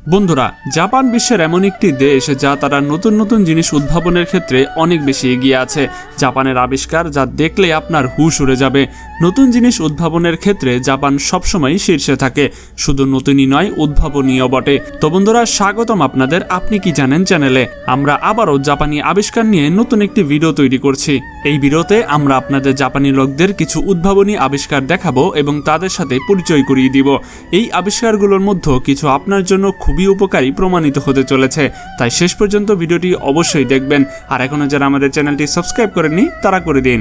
বন্ধুরা, জাপান বিশ্বের এমন একটি দেশ যা তারা নতুন নতুন জিনিস উদ্ভাবনের ক্ষেত্রে অনেক বেশি এগিয়ে আছে। জাপানের আবিষ্কার যা দেখলে আপনার হুশ উড়ে যাবে। নতুন জিনিস উদ্ভাবনের ক্ষেত্রে জাপান সবসময় শীর্ষে থাকে, শুধু নতুনই নয়, উদ্ভাবনীয় বটে। তো বন্ধুরা, স্বাগতম আপনাদের আপনি কি জানেন চ্যানেলে। আমরা আবারও জাপানি আবিষ্কার নিয়ে নতুন একটি ভিডিও তৈরি করছি। এই ভিডিওতে আমরা আপনাদের জাপানি লোকদের কিছু উদ্ভাবনী আবিষ্কার দেখাবো এবং তাদের সাথে পরিচয় করিয়ে দিব। এই আবিষ্কারগুলোর মধ্যে কিছু আপনার জন্য খুবই উপকারী প্রমাণিত হতে চলেছে, তাই শেষ পর্যন্ত ভিডিওটি অবশ্যই দেখবেন। আর এখনো যারা আমাদের চ্যানেলটি সাবস্ক্রাইব করেননি তারা করে দিন।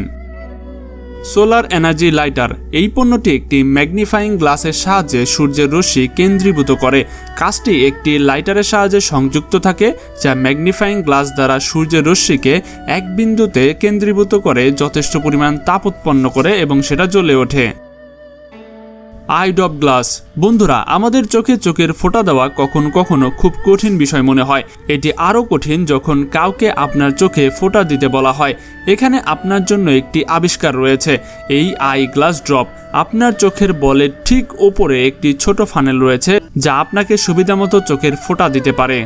Solar energy lighter. এই পণ্যটি একটি ম্যাগনিফাইং গ্লাসের সাহায্যে সূর্যের রশ্মি কেন্দ্রীভূত করে। কাজটি একটি লাইটারের সাহায্যে সংযুক্ত থাকে, যা ম্যাগনিফাইং গ্লাস দ্বারা সূর্যের রশ্মিকে এক বিন্দুতে কেন্দ্রীভূত করে যথেষ্ট পরিমাণ তাপ উৎপন্ন করে এবং সেটা জ্বলে ওঠে। I drop glass. বন্ধুরা, আমাদের চোখের ফোঁটা দেওয়া কখনো কখনো খুব কঠিন বিষয় মনে হয়। এটি আরও কঠিন যখন কাউকে আপনার চোখে ফোঁটা দিতে বলা হয়। এখানে আপনার জন্য একটি আবিষ্কার রয়েছে, এই আই গ্লাস ড্রপ। আপনার চোখের বলের ঠিক ওপরে একটি ছোট ফানেল রয়েছে যা আপনাকে সুবিধামতো চোখের ফোঁটা দিতে পারে।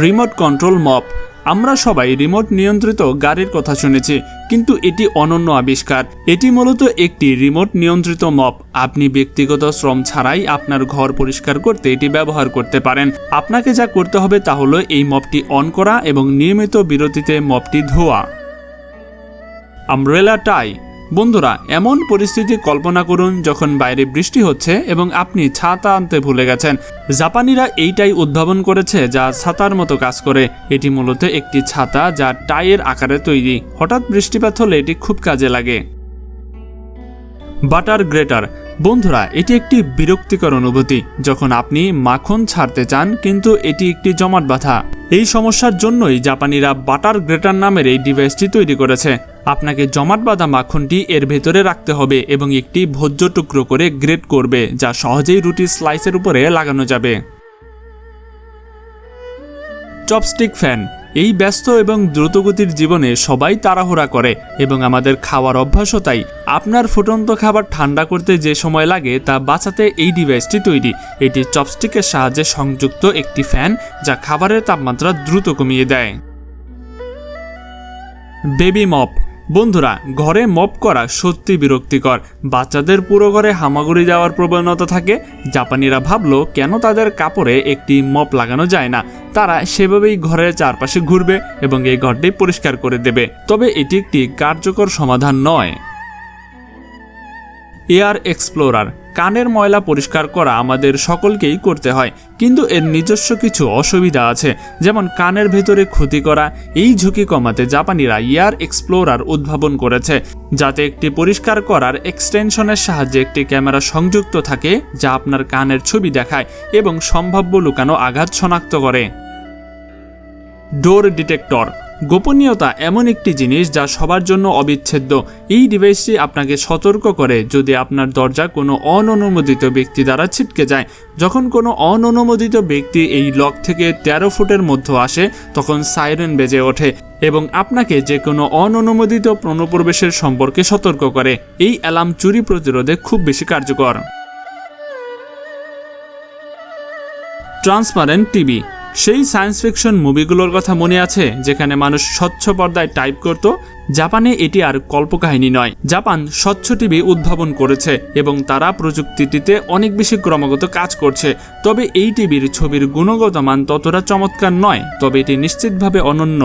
Remote control mop. আমরা সবাই রিমোট নিয়ন্ত্রিত গাড়ির কথা শুনেছি, কিন্তু এটি অনন্য আবিষ্কার। এটি মূলত একটি রিমোট নিয়ন্ত্রিত মপ। আপনি ব্যক্তিগত শ্রম ছাড়াই আপনার ঘর পরিষ্কার করতে এটি ব্যবহার করতে পারেন। আপনাকে যা করতে হবে তা হলো এই মপটি অন করা এবং নিয়মিত বিরতিতে মপটি ধোয়া। আমব্রেলা টাই। বন্ধুরা, এমন পরিস্থিতি কল্পনা করুন যখন বাইরে বৃষ্টি হচ্ছে এবং আপনি ছাতা আনতে ভুলে গেছেন। জাপানিরা এইটাই উদ্ভাবন করেছে যা ছাতার মতো কাজ করে। এটি মূলত একটি ছাতা যা টাইয়ের আকারে তৈরি। হঠাৎ বৃষ্টিপাত হলে এটি খুব কাজে লাগে। Butter greater. বন্ধুরা, এটি একটি বিরক্তিকর অনুভূতি যখন আপনি মাখন ছাড়তে চান কিন্তু এটি একটি জমাট বাঁধা। এই সমস্যার জন্যই জাপানিরা বাটার গ্রেটার নামের এই ডিভাইসটি তৈরি করেছে। আপনাকে জমাট বাঁধা মাখনটি এর ভেতরে রাখতে হবে এবং একটি ভোজ্য টুকরো করে গ্রেট করবে, যা সহজেই রুটি স্লাইসের উপরে লাগানো যাবে। Chopstick fan. এই ব্যস্ত এবং দ্রুতগতির জীবনে সবাই তাড়াহুড়া করে এবং আমাদের খাওয়ার অভ্যাসও তাই। আপনার ফুটন্ত খাবার ঠান্ডা করতে যে সময় লাগে তা বাঁচাতে এই ডিভাইসটি তৈরি। এটি চপস্টিকের সাহায্যে সংযুক্ত একটি ফ্যান যা খাবারের তাপমাত্রা দ্রুত কমিয়ে দেয়। Baby mop. বন্ধুরা, ঘরে মপ করা সত্যি বিরক্তিকর। বাচ্চাদের পুরো ঘরে হামাগুড়ি দেওয়ার প্রবণতা থাকে। জাপানিরা ভাবলো কেন তাদের কাপড়ে একটি মপ লাগানো যায় না। তারা সেভাবেই ঘরের চারপাশে ঘুরবে এবং এই ঘরটি পরিষ্কার করে দেবে। তবে এটি একটি কার্যকর সমাধান নয়। Air explorer. কানের ময়লা পরিষ্কার করা আমাদের সকলকেই করতে হয়, কিন্তু এর নিজস্ব কিছু অসুবিধা আছে, যেমন কানের ভেতরে ক্ষতি করা। এই ঝুঁকি কমাতে জাপানিরা এয়ার এক্সপ্লোরার উদ্ভাবন করেছে, যাতে একটি পরিষ্কার করার এক্সটেনশনের সাহায্যে একটি ক্যামেরা সংযুক্ত থাকে যা আপনার কানের ছবি দেখায় এবং সম্ভাব্য লুকানো আঘাত শনাক্ত করে। ডোর ডিটেক্টর। গোপনীয়তা এমন একটি জিনিস যা সবার জন্য অবিচ্ছেদ্য। এই ডিভাইসটি আপনাকে সতর্ক করে যদি আপনার দরজা কোনো অননুমোদিত ব্যক্তি দ্বারা ছিটকে যায়। যখন কোনো অননুমোদিত ব্যক্তি এই লক থেকে 13 ফুটের মধ্যে আসে, তখন সাইরেন বেজে ওঠে এবং আপনাকে যে কোনো অননুমোদিত অনুপ্রবেশের সম্পর্কে সতর্ক করে। এই অ্যালার্ম চুরি প্রতিরোধে খুব বেশি কার্যকর। Transparent TV. সেই সায়েন্স ফিকশন মুভিগুলোর কথা মনে আছে যেখানে মানুষ স্বচ্ছ পর্দায় টাইপ করত? জাপানে এটি আর কল্পকাহিনী নয়। জাপান স্বচ্ছ টিভি উদ্ভাবন করেছে এবং তারা প্রযুক্তিটিতে অনেক বেশি ক্রমাগত কাজ করছে। তবে এই টিভির ছবির গুণগত মান ততটা চমৎকার নয়, তবে এটি নিশ্চিতভাবে অনন্য।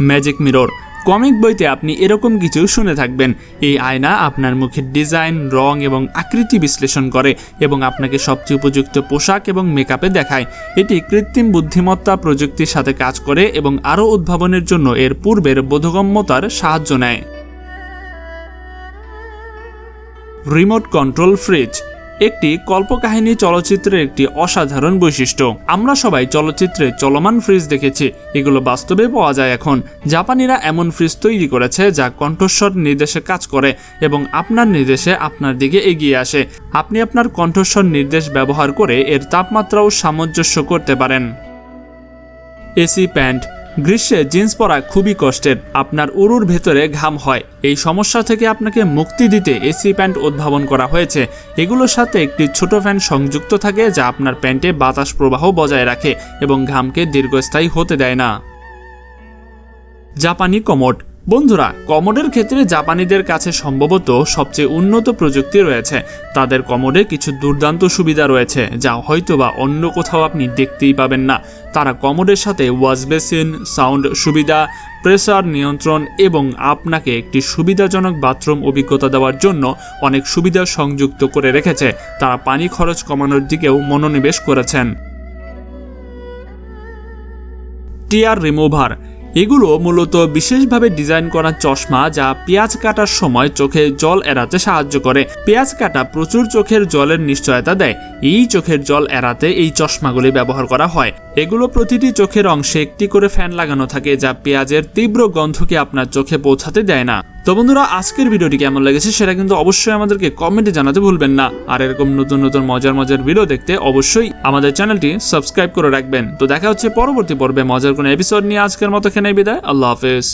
Magic mirror. কমিক বইতে আপনি এরকম কিছু শুনে থাকবেন। এই আয়না আপনার মুখের ডিজাইন, রং এবং আকৃতি বিশ্লেষণ করে এবং আপনাকে সবচেয়ে উপযুক্ত পোশাক এবং মেকআপে দেখায়। এটি কৃত্রিম বুদ্ধিমত্তা প্রযুক্তির সাথে কাজ করে এবং আরও উদ্ভাবনের জন্য এর পূর্বের বোধগম্যতার সাহায্য নেয়। Remote control fridge. একটি কল্পকাহিনী চলচ্চিত্রের একটি অসাধারণ বৈশিষ্ট্য। আমরা সবাই চলচ্চিত্রে চলমান ফ্রিজ দেখেছি, এগুলো বাস্তবে পাওয়া যায় এখন। জাপানিরা এমন ফ্রিজ তৈরি করেছে যা কণ্ঠস্বর নির্দেশে কাজ করে এবং আপনার নির্দেশে আপনার দিকে এগিয়ে আসে। আপনি আপনার কণ্ঠস্বর নির্দেশ ব্যবহার করে এর তাপমাত্রাও সামঞ্জস্য করতে পারেন। AC pant. গ্রীষ্মে জিন্স পরা খুবই কষ্টের, আপনার উরুর ভেতরে ঘাম হয়। এই সমস্যা থেকে আপনাকে মুক্তি দিতে এসি প্যান্ট উদ্ভাবন করা হয়েছে। এগুলোর সাথে একটি ছোট ফ্যান সংযুক্ত থাকে যা আপনার প্যান্টে বাতাস প্রবাহ বজায় রাখে এবং ঘামকে দীর্ঘস্থায়ী হতে দেয় না। জাপানি কমোড। বন্ধুরা, কমোডের ক্ষেত্রে জাপানিদের কাছে সম্ভবত সবচেয়ে উন্নত প্রযুক্তি রয়েছে। তাদের কমোডে কিছু দুর্দান্ত সুবিধা রয়েছে যা হয়তোবা অন্য কোথাও আপনি দেখতেই পাবেন না। তারা কমোডের সাথে ওয়াশ বেসিন, সাউন্ড সুবিধা, প্রেসার নিয়ন্ত্রণ এবং আপনাকে একটি সুবিধাজনক বাথরুম অভিজ্ঞতা দেওয়ার জন্য অনেক সুবিধা সংযুক্ত করে রেখেছে। তারা পানি খরচ কমানোর দিকেও মনোনিবেশ করেছেন। টিয়ার রিমুভার। এগুলো মূলত বিশেষভাবে ডিজাইন করা চশমা যা পেঁয়াজ কাটার সময় চোখে জল এড়াতে সাহায্য করে। পেঁয়াজ কাটা প্রচুর চোখের জলের নিশ্চয়তা দেয়। এই চোখের জল এড়াতে এই চশমাগুলি ব্যবহার করা হয়। এগুলো প্রতিটি চোখের অংশে একটি করে ফ্যান লাগানো থাকে যা পেঁয়াজের তীব্র গন্ধকে আপনার চোখে পৌঁছাতে দেয় না। তো বন্ধুরা, আজকের ভিডিওটি কেমন লেগেছে সেটা কিন্তু অবশ্যই আমাদেরকে কমেন্টে জানাতে ভুলবেন না। আর এরকম নতুন নতুন মজার ভিডিও দেখতে অবশ্যই আমাদের চ্যানেলটি সাবস্ক্রাইব করে রাখবেন। তো দেখা হচ্ছে পরবর্তী পর্বে মজার কোনো এপিসোড নিয়ে। আজকের মতো এখানেই বিদায়। আল্লাহ হাফেজ।